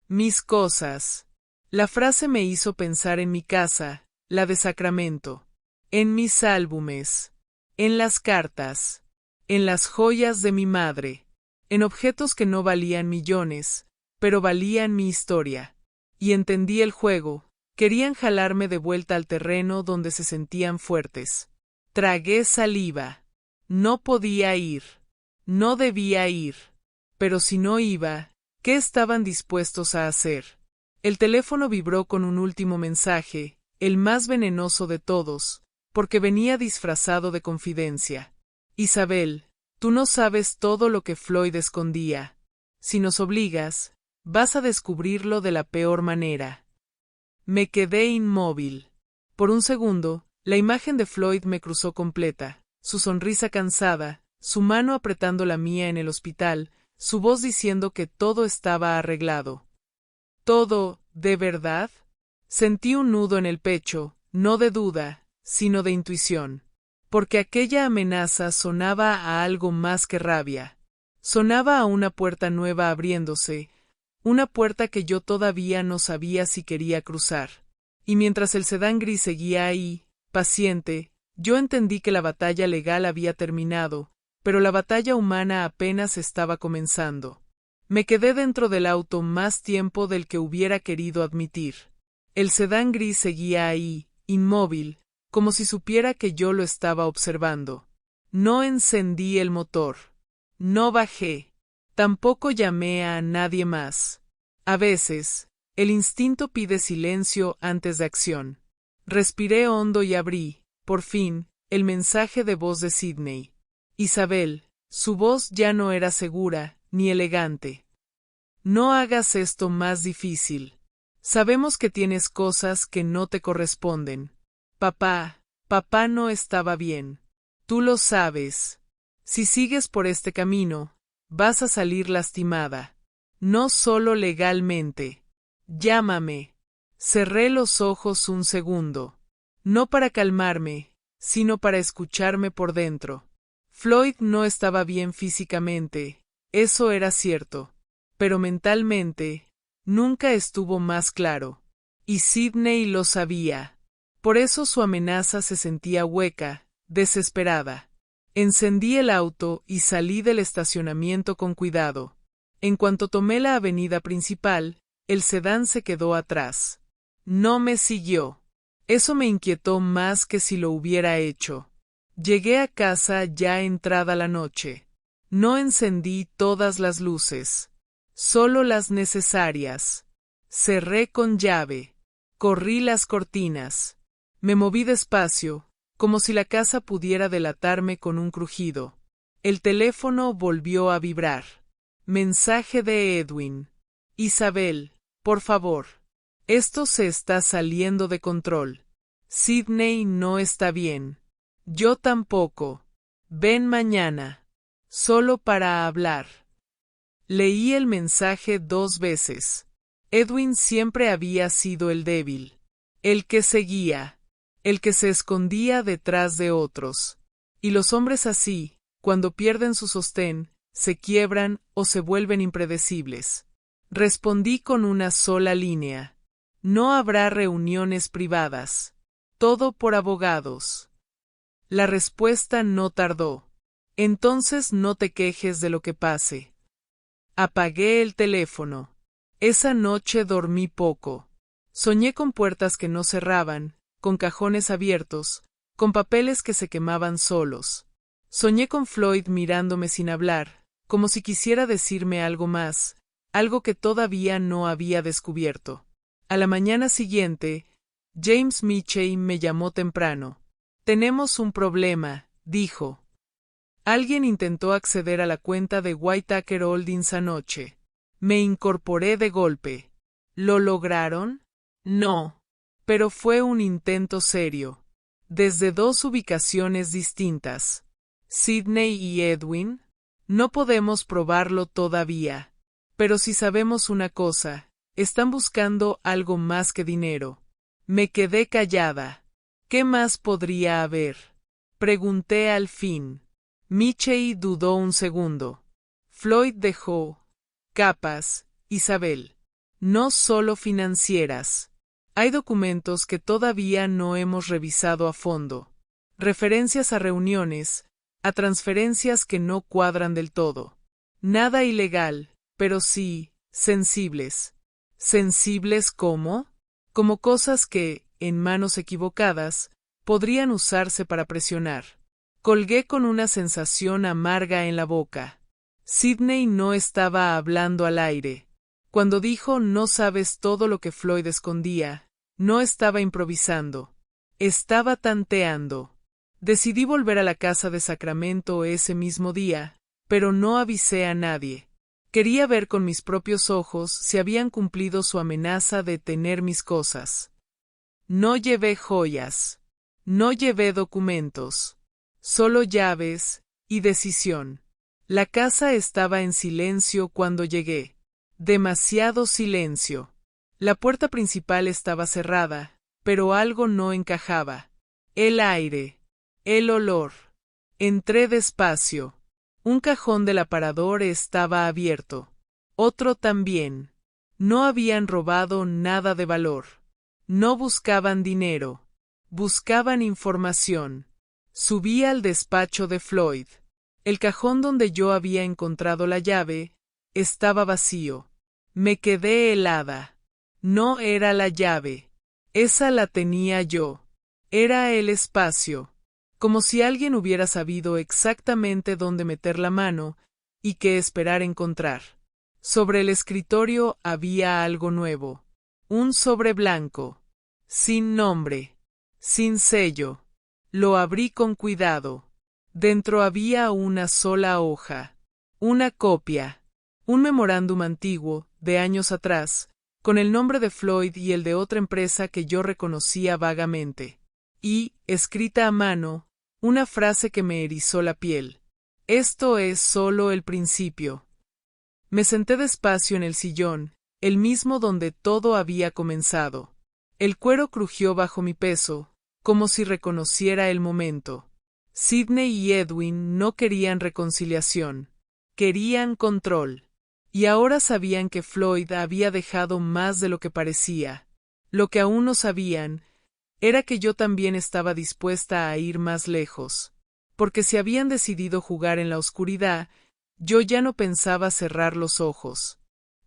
Mis cosas. La frase me hizo pensar en mi casa, la de Sacramento, en mis álbumes, en las cartas, en las joyas de mi madre, en objetos que no valían millones, pero valían mi historia. Y entendí el juego. Querían jalarme de vuelta al terreno donde se sentían fuertes. Tragué saliva. No podía ir. No debía ir. Pero si no iba, ¿qué estaban dispuestos a hacer? El teléfono vibró con un último mensaje, el más venenoso de todos, porque venía disfrazado de confidencia. Isabel, tú no sabes todo lo que Floyd escondía. Si nos obligas, vas a descubrirlo de la peor manera. Me quedé inmóvil. Por un segundo, la imagen de Floyd me cruzó completa, su sonrisa cansada, su mano apretando la mía en el hospital, su voz diciendo que todo estaba arreglado. ¿Todo, de verdad? Sentí un nudo en el pecho, no de duda, sino de intuición. Porque aquella amenaza sonaba a algo más que rabia. Sonaba a una puerta nueva abriéndose, una puerta que yo todavía no sabía si quería cruzar. Y mientras el sedán gris seguía ahí, paciente, yo entendí que la batalla legal había terminado, pero la batalla humana apenas estaba comenzando. Me quedé dentro del auto más tiempo del que hubiera querido admitir. El sedán gris seguía ahí, inmóvil, como si supiera que yo lo estaba observando. No encendí el motor. No bajé. Tampoco llamé a nadie más. A veces, el instinto pide silencio antes de acción. Respiré hondo y abrí, por fin, el mensaje de voz de Sidney. Isabel, su voz ya no era segura, ni elegante. No hagas esto más difícil. Sabemos que tienes cosas que no te corresponden. Papá no estaba bien. Tú lo sabes. Si sigues por este camino, vas a salir lastimada. No solo legalmente. Llámame. Cerré los ojos un segundo. No para calmarme, sino para escucharme por dentro. Floyd no estaba bien físicamente, eso era cierto. Pero mentalmente, nunca estuvo más claro. Y Sidney lo sabía. Por eso su amenaza se sentía hueca, desesperada. Encendí el auto y salí del estacionamiento con cuidado. En cuanto tomé la avenida principal, el sedán se quedó atrás. No me siguió. Eso me inquietó más que si lo hubiera hecho. Llegué a casa ya entrada la noche. No encendí todas las luces. Solo las necesarias. Cerré con llave. Corrí las cortinas. Me moví despacio, como si la casa pudiera delatarme con un crujido. El teléfono volvió a vibrar. Mensaje de Edwin. Isabel, por favor. Esto se está saliendo de control. Sydney no está bien. Yo tampoco. Ven mañana. Solo para hablar. Leí el mensaje 2 veces. Edwin siempre había sido el débil. El que seguía. El que se escondía detrás de otros. Y los hombres así, cuando pierden su sostén, se quiebran o se vuelven impredecibles. Respondí con una sola línea. No habrá reuniones privadas. Todo por abogados. La respuesta no tardó. Entonces no te quejes de lo que pase. Apagué el teléfono. Esa noche dormí poco. Soñé con puertas que no cerraban, con cajones abiertos, con papeles que se quemaban solos. Soñé con Floyd mirándome sin hablar, como si quisiera decirme algo más, algo que todavía no había descubierto. A la mañana siguiente, James Mitchell me llamó temprano. Tenemos un problema, dijo. Alguien intentó acceder a la cuenta de Whitaker Holdings anoche. Me incorporé de golpe. ¿Lo lograron? No. Pero fue un intento serio. Desde 2 ubicaciones distintas. Sydney y Edwin. No podemos probarlo todavía. Pero si sabemos una cosa, están buscando algo más que dinero. Me quedé callada. ¿Qué más podría haber? Pregunté al fin. Mitchell dudó un segundo. Floyd dejó capas, Isabel. No solo financieras. Hay documentos que todavía no hemos revisado a fondo. Referencias a reuniones, a transferencias que no cuadran del todo. Nada ilegal, pero sí, sensibles. ¿Sensibles cómo? Como cosas que, en manos equivocadas, podrían usarse para presionar. Colgué con una sensación amarga en la boca. Sydney no estaba hablando al aire. Cuando dijo no sabes todo lo que Floyd escondía, no estaba improvisando. Estaba tanteando. Decidí volver a la casa de Sacramento ese mismo día, pero no avisé a nadie. Quería ver con mis propios ojos si habían cumplido su amenaza de tener mis cosas. No llevé joyas. No llevé documentos. Solo llaves y decisión. La casa estaba en silencio cuando llegué. Demasiado silencio. La puerta principal estaba cerrada, pero algo no encajaba. El aire. El olor. Entré despacio. Un cajón del aparador estaba abierto. Otro también. No habían robado nada de valor. No buscaban dinero. Buscaban información. Subí al despacho de Floyd. El cajón donde yo había encontrado la llave estaba vacío. Me quedé helada. No era la llave. Esa la tenía yo. Era el espacio. Como si alguien hubiera sabido exactamente dónde meter la mano y qué esperar encontrar. Sobre el escritorio había algo nuevo. Un sobre blanco. Sin nombre. Sin sello. Lo abrí con cuidado. Dentro había una sola hoja. Una copia. Un memorándum antiguo, de años atrás, con el nombre de Floyd y el de otra empresa que yo reconocía vagamente. Y, escrita a mano, una frase que me erizó la piel. Esto es solo el principio. Me senté despacio en el sillón, el mismo donde todo había comenzado. El cuero crujió bajo mi peso, como si reconociera el momento. Sydney y Edwin no querían reconciliación. Querían control. Y ahora sabían que Floyd había dejado más de lo que parecía. Lo que aún no sabían era que yo también estaba dispuesta a ir más lejos. Porque si habían decidido jugar en la oscuridad, yo ya no pensaba cerrar los ojos.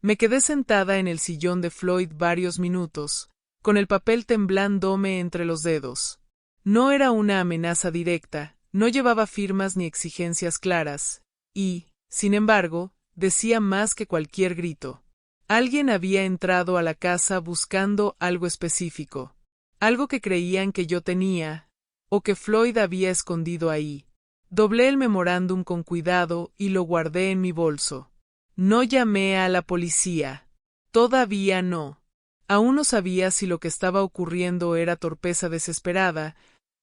Me quedé sentada en el sillón de Floyd varios minutos, con el papel temblándome entre los dedos. No era una amenaza directa, no llevaba firmas ni exigencias claras, y, sin embargo, decía más que cualquier grito. Alguien había entrado a la casa buscando algo específico, algo que creían que yo tenía, o que Floyd había escondido ahí. Doblé el memorándum con cuidado y lo guardé en mi bolso. No llamé a la policía. Todavía no. Aún no sabía si lo que estaba ocurriendo era torpeza desesperada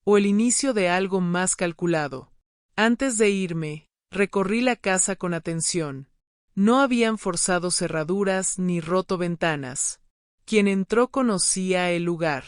o el inicio de algo más calculado. Antes de irme, recorrí la casa con atención. No habían forzado cerraduras ni roto ventanas. Quien entró conocía el lugar.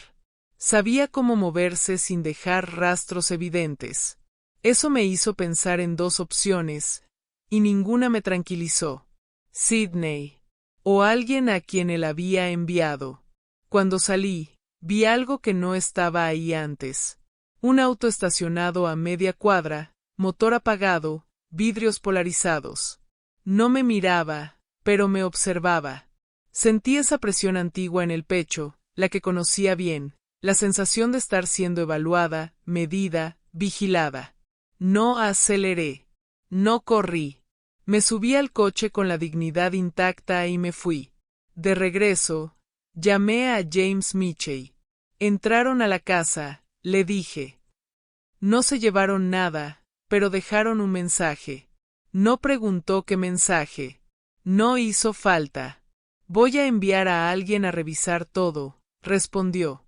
Sabía cómo moverse sin dejar rastros evidentes. Eso me hizo pensar en dos opciones, y ninguna me tranquilizó. Sydney, o alguien a quien él había enviado. Cuando salí, vi algo que no estaba ahí antes. Un auto estacionado a media cuadra, motor apagado, vidrios polarizados. No me miraba, pero me observaba. Sentí esa presión antigua en el pecho, la que conocía bien, la sensación de estar siendo evaluada, medida, vigilada. No aceleré. No corrí. Me subí al coche con la dignidad intacta y me fui. De regreso, llamé a James Michey. Entraron a la casa, le dije. No se llevaron nada, pero dejaron un mensaje. No preguntó qué mensaje. No hizo falta. Voy a enviar a alguien a revisar todo, respondió.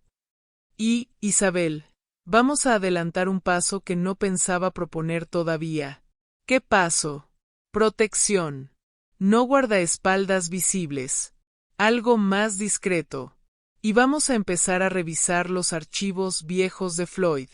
Y, Isabel, vamos a adelantar un paso que no pensaba proponer todavía. ¿Qué paso? Protección. No guardaespaldas visibles. Algo más discreto. Y vamos a empezar a revisar los archivos viejos de Floyd.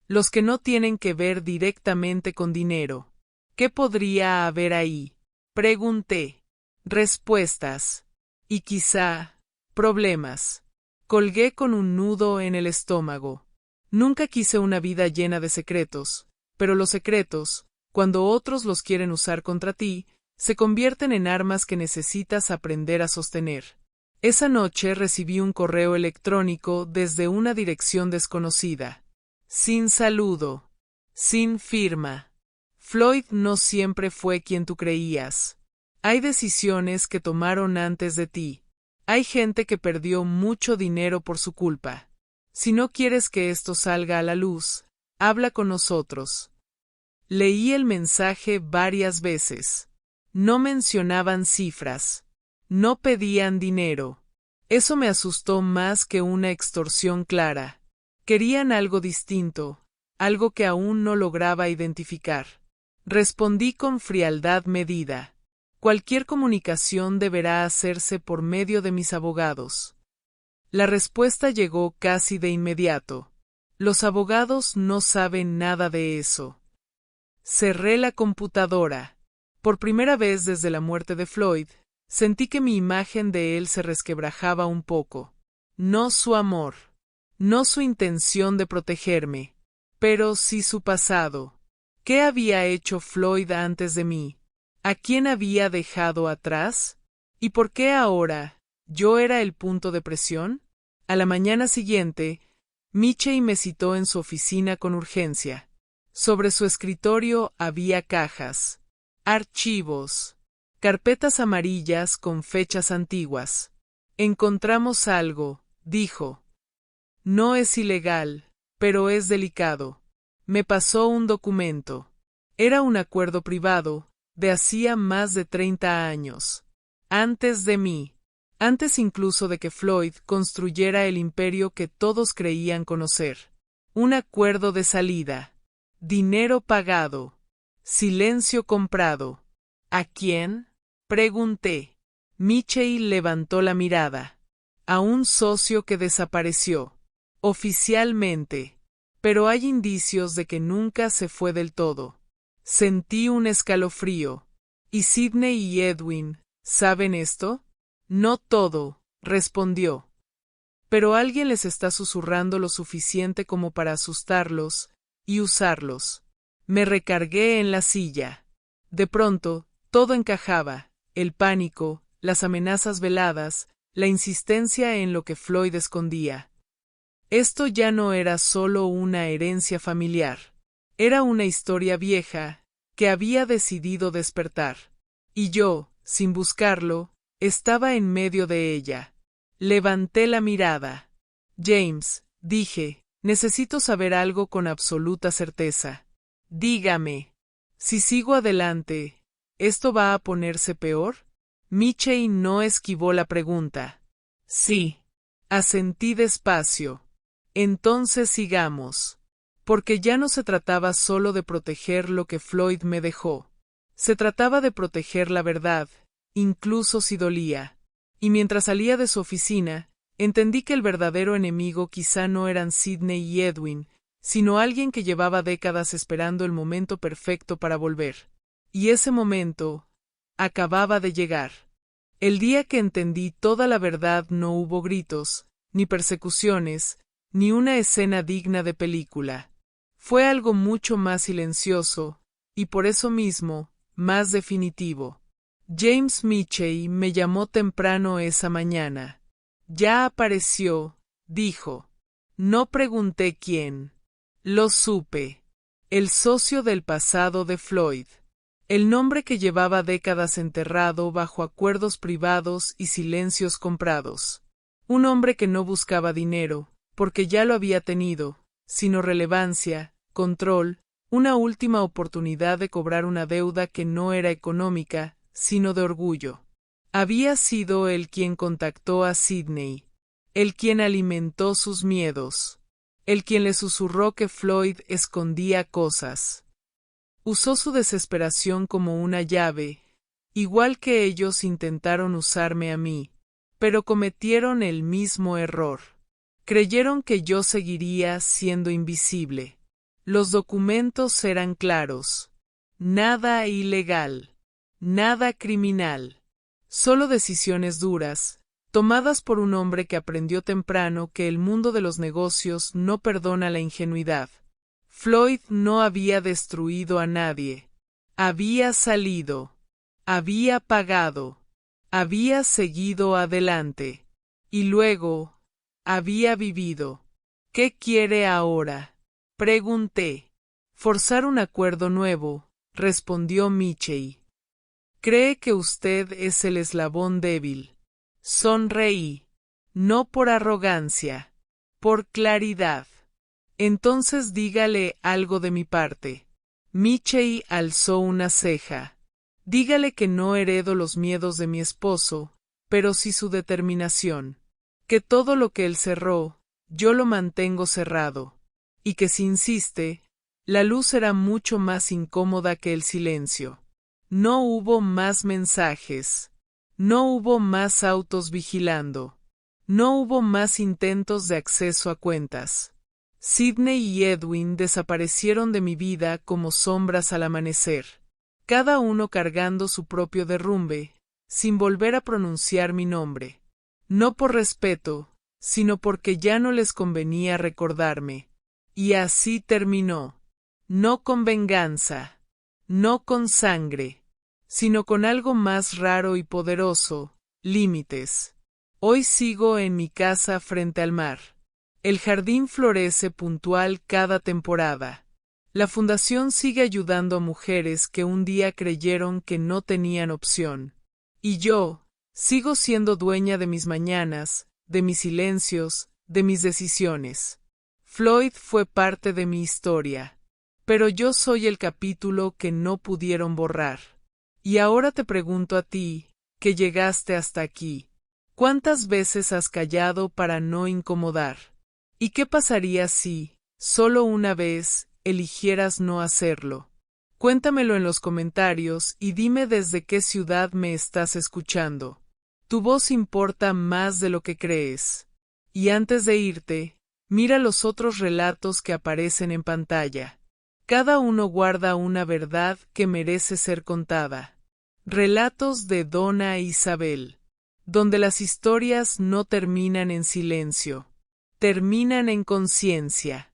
Los que no tienen que ver directamente con dinero. ¿Qué podría haber ahí? Pregunté. Respuestas. Y quizá, problemas. Colgué con un nudo en el estómago. Nunca quise una vida llena de secretos, pero los secretos, cuando otros los quieren usar contra ti, se convierten en armas que necesitas aprender a sostener. Esa noche recibí un correo electrónico desde una dirección desconocida. Sin saludo. Sin firma. Floyd no siempre fue quien tú creías. Hay decisiones que tomaron antes de ti. Hay gente que perdió mucho dinero por su culpa. Si no quieres que esto salga a la luz, habla con nosotros. Leí el mensaje varias veces. No mencionaban cifras. No pedían dinero. Eso me asustó más que una extorsión clara. Querían algo distinto, algo que aún no lograba identificar. Respondí con frialdad medida. Cualquier comunicación deberá hacerse por medio de mis abogados. La respuesta llegó casi de inmediato. Los abogados no saben nada de eso. Cerré la computadora. Por primera vez desde la muerte de Floyd, sentí que mi imagen de él se resquebrajaba un poco. No su amor. No su intención de protegerme. Pero sí su pasado. ¿Qué había hecho Floyd antes de mí? ¿A quién había dejado atrás? ¿Y por qué ahora yo era el punto de presión? A la mañana siguiente, Michey me citó en su oficina con urgencia. Sobre su escritorio había cajas, archivos, carpetas amarillas con fechas antiguas. Encontramos algo, dijo. No es ilegal, pero es delicado. Me pasó un documento. Era un acuerdo privado, de hacía más de 30 años. Antes de mí. Antes incluso de que Floyd construyera el imperio que todos creían conocer. Un acuerdo de salida. Dinero pagado. Silencio comprado. ¿A quién? Pregunté. Michey levantó la mirada. A un socio que desapareció. Oficialmente. Pero hay indicios de que nunca se fue del todo. Sentí un escalofrío. ¿Y Sydney y Edwin saben esto? No todo, respondió. Pero alguien les está susurrando lo suficiente como para asustarlos y usarlos. Me recargué en la silla. De pronto, todo encajaba, el pánico, las amenazas veladas, la insistencia en lo que Floyd escondía. Esto ya no era solo una herencia familiar. Era una historia vieja, que había decidido despertar. Y yo, sin buscarlo, estaba en medio de ella. Levanté la mirada. James, dije, necesito saber algo con absoluta certeza. Dígame, si sigo adelante, ¿esto va a ponerse peor? Michey no esquivó la pregunta. Sí. Asentí despacio. Entonces sigamos. Porque ya no se trataba solo de proteger lo que Floyd me dejó. Se trataba de proteger la verdad, incluso si dolía. Y mientras salía de su oficina, entendí que el verdadero enemigo quizá no eran Sidney y Edwin, sino alguien que llevaba décadas esperando el momento perfecto para volver. Y ese momento acababa de llegar. El día que entendí toda la verdad no hubo gritos, ni persecuciones, ni una escena digna de película. Fue algo mucho más silencioso, y por eso mismo, más definitivo. James Michey me llamó temprano esa mañana. Ya apareció, dijo. No pregunté quién. Lo supe. El socio del pasado de Floyd. El nombre que llevaba décadas enterrado bajo acuerdos privados y silencios comprados. Un hombre que no buscaba dinero, porque ya lo había tenido, sino relevancia, control, una última oportunidad de cobrar una deuda que no era económica, sino de orgullo. Había sido él quien contactó a Sidney, el quien alimentó sus miedos, el quien le susurró que Floyd escondía cosas. Usó su desesperación como una llave, igual que ellos intentaron usarme a mí, pero cometieron el mismo error. Creyeron que yo seguiría siendo invisible. Los documentos eran claros. Nada ilegal. Nada criminal. Solo decisiones duras, tomadas por un hombre que aprendió temprano que el mundo de los negocios no perdona la ingenuidad. Floyd no había destruido a nadie. Había salido. Había pagado. Había seguido adelante. Y luego, había vivido. ¿Qué quiere ahora? Pregunté. Forzar un acuerdo nuevo, respondió Michey. Cree que usted es el eslabón débil. Sonreí. No por arrogancia. Por claridad. Entonces dígale algo de mi parte. Michey alzó una ceja. Dígale que no heredo los miedos de mi esposo, pero sí su determinación. Que todo lo que él cerró, yo lo mantengo cerrado. Y que si insiste, la luz será mucho más incómoda que el silencio. No hubo más mensajes. No hubo más autos vigilando. No hubo más intentos de acceso a cuentas. Sidney y Edwin desaparecieron de mi vida como sombras al amanecer, cada uno cargando su propio derrumbe, sin volver a pronunciar mi nombre. No por respeto, sino porque ya no les convenía recordarme. Y así terminó. No con venganza, no con sangre, sino con algo más raro y poderoso, límites. Hoy sigo en mi casa frente al mar. El jardín florece puntual cada temporada. La fundación sigue ayudando a mujeres que un día creyeron que no tenían opción. Y yo, sigo siendo dueña de mis mañanas, de mis silencios, de mis decisiones. Floyd fue parte de mi historia. Pero yo soy el capítulo que no pudieron borrar. Y ahora te pregunto a ti, que llegaste hasta aquí. ¿Cuántas veces has callado para no incomodar? ¿Y qué pasaría si, solo una vez, eligieras no hacerlo? Cuéntamelo en los comentarios y dime desde qué ciudad me estás escuchando. Tu voz importa más de lo que crees. Y antes de irte, mira los otros relatos que aparecen en pantalla. Cada uno guarda una verdad que merece ser contada. Relatos de Donna Isabel, donde las historias no terminan en silencio. Terminan en conciencia.